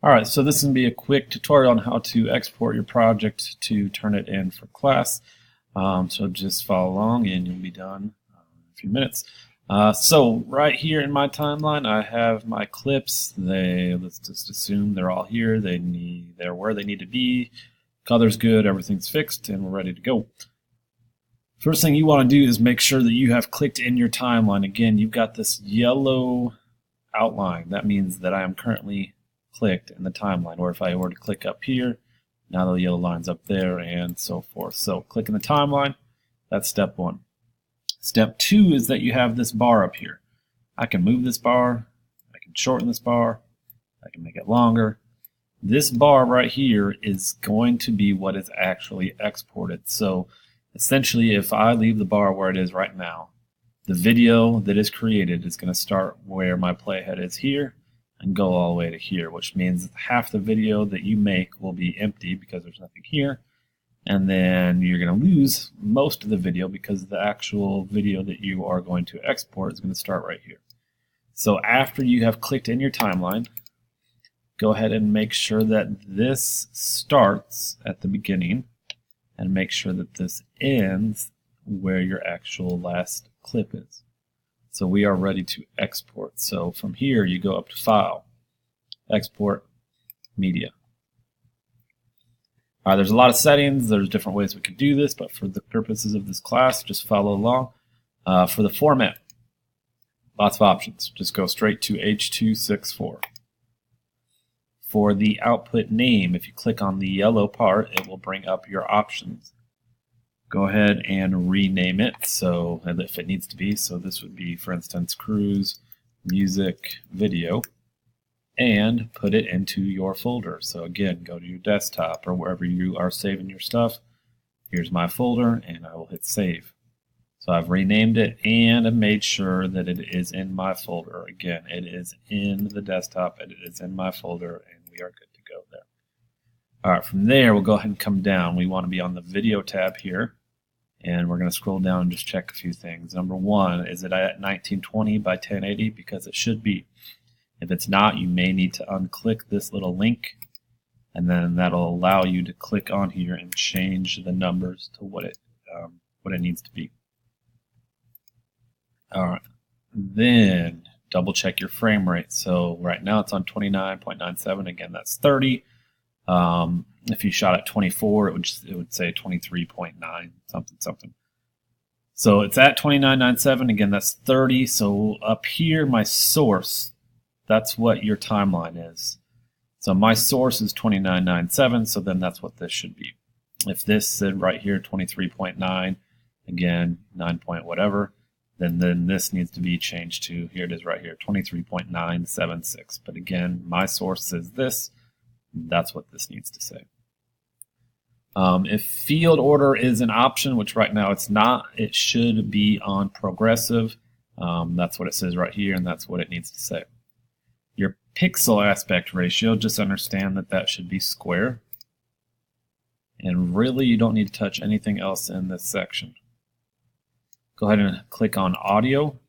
Alright, so this is going to be a quick tutorial on how to export your project to turn it in for class. So just follow along and you'll be done in a few minutes. So right here in my timeline I have my clips. Let's just assume they're all here. They're where they need to be. Color's good, everything's fixed, and we're ready to go. First thing you want to do is make sure that you have clicked in your timeline. Again, you've got this yellow outline. That means that I am currently clicked in the timeline, or if I were to click up here, now the yellow line's up there and so forth. So click in the timeline, that's step one. Step two is that you have this bar up here. I can move this bar, I can shorten this bar, I can make it longer. This bar right here is going to be what is actually exported. So essentially, if I leave the bar where it is right now, the video that is created is going to start where my playhead is here and go all the way to here, which means half the video that you make will be empty because there's nothing here, and then you're going to lose most of the video because the actual video that you are going to export is going to start right here. So after you have clicked in your timeline, go ahead and make sure that this starts at the beginning and make sure that this ends where your actual last clip is. So we are ready to export. So from here you go up to File, Export, Media. There's a lot of settings, there's different ways we could do this, but for the purposes of this class, just follow along. For the format, lots of options. Just go straight to H.264. For the output name, if you click on the yellow part, it will bring up your options. Go ahead and rename it so if it needs to be. So this would be, for instance, Cruise Music Video, and put it into your folder. So again, go to your desktop or wherever you are saving your stuff. Here's my folder, and I will hit save. So I've renamed it and I've made sure that it is in my folder. Again, it is in the desktop and it is in my folder, and we are good to go there. Alright, from there we'll go ahead and come down. We want to be on the video tab here, and we're going to scroll down and just check a few things. Number one, is it at 1920 by 1080? Because it should be. If it's not, you may need to unclick this little link, and then that'll allow you to click on here and change the numbers to what it needs to be. Alright, then double check your frame rate. So right now it's on 29.97. Again, that's 30. If you shot at 24, it would say 23.9 something. So it's at 29.97. Again, that's 30. So up here, my source, that's what your timeline is. So my source is 29.97. So then that's what this should be. If this said right here 23.9, again 9 point whatever, then this needs to be changed to, here it is right here, 23.976. But again, my source says this. That's what this needs to say. If field order is an option, which right now it's not, it should be on progressive. That's what it says right here, and that's what it needs to say. Your pixel aspect ratio, just understand that that should be square. And really, you don't need to touch anything else in this section. Go ahead and click on audio,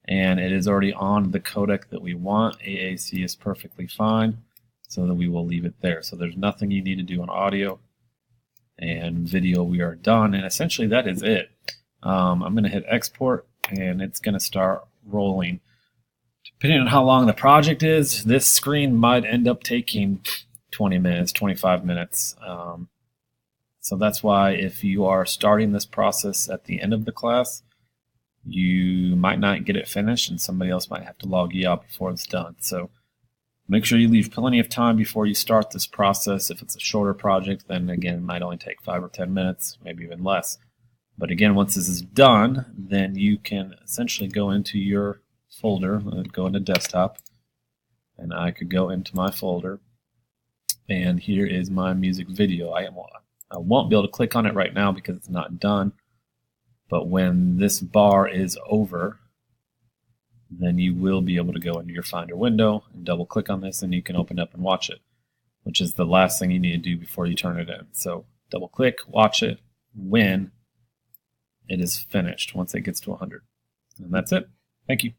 and it is already on the codec that we want. AAC is perfectly fine, so that we will leave it there. So there's nothing you need to do on audio, and video we are done, and essentially that is it. I'm going to hit export, and it's going to start rolling. Depending on how long the project is, this screen might end up taking 20 minutes, 25 minutes. So that's why if you are starting this process at the end of the class, you might not get it finished and somebody else might have to log you out before it's done. So make sure you leave plenty of time before you start this process. If it's a shorter project, then again, it might only take 5 or 10 minutes, maybe even less. But again, once this is done, then you can essentially go into your folder, go into desktop, and I could go into my folder, and here is my music video. I won't be able to click on it right now because it's not done, but when this bar is over, then you will be able to go into your Finder window and double click on this, and you can open up and watch it, which is the last thing you need to do before you turn it in. So double click, watch it when it is finished, once it gets to 100. And that's it. Thank you.